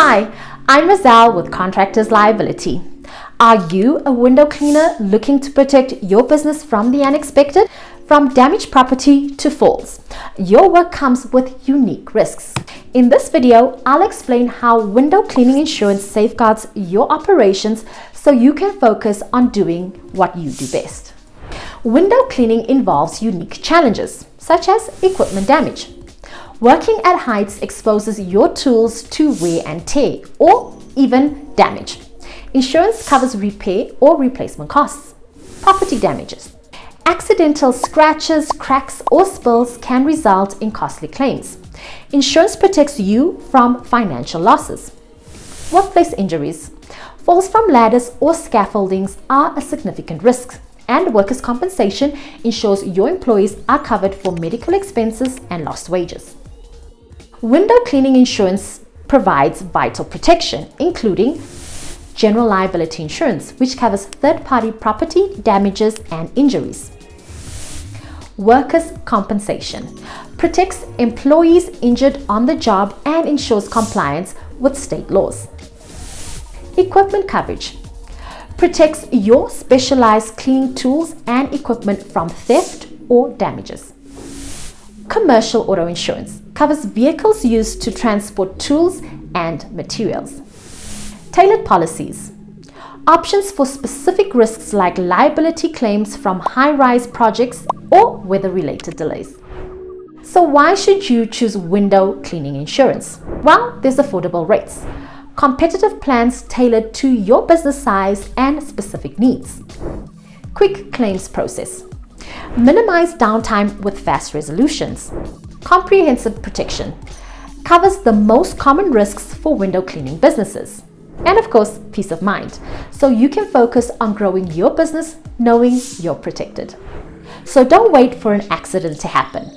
Hi, I'm Razal with Contractors Liability. Are you a window cleaner looking to protect your business from the unexpected? From damaged property to falls, your work comes with unique risks. In this video, I'll explain how window cleaning insurance safeguards your operations so you can focus on doing what you do best. Window cleaning involves unique challenges, such as equipment damage. Working at heights exposes your tools to wear and tear, or even damage. Insurance covers repair or replacement costs. Property damages. Accidental scratches, cracks, or spills can result in costly claims. Insurance protects you from financial losses. Workplace injuries. Falls from ladders or scaffoldings are a significant risk, and workers' compensation ensures your employees are covered for medical expenses and lost wages. Window cleaning insurance provides vital protection, including general liability insurance, which covers third-party property damages and injuries. Workers' compensation protects employees injured on the job and ensures compliance with state laws. Equipment coverage protects your specialized cleaning tools and equipment from theft or damages. Commercial auto insurance covers vehicles used to transport tools and materials. Tailored policies. Options for specific risks like liability claims from high-rise projects or weather-related delays. So why should you choose window cleaning insurance? Well, there's affordable rates, competitive plans tailored to your business size and specific needs. Quick claims process. Minimize downtime with fast resolutions. Comprehensive protection. Covers the most common risks for window cleaning businesses. And of course, peace of mind, so you can focus on growing your business knowing you're protected. So don't wait for an accident to happen.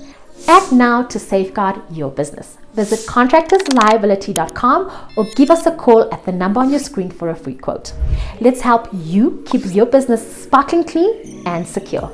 Act now to safeguard your business. Visit contractorsliability.com or give us a call at the number on your screen for a free quote. Let's help you keep your business sparkling clean and secure.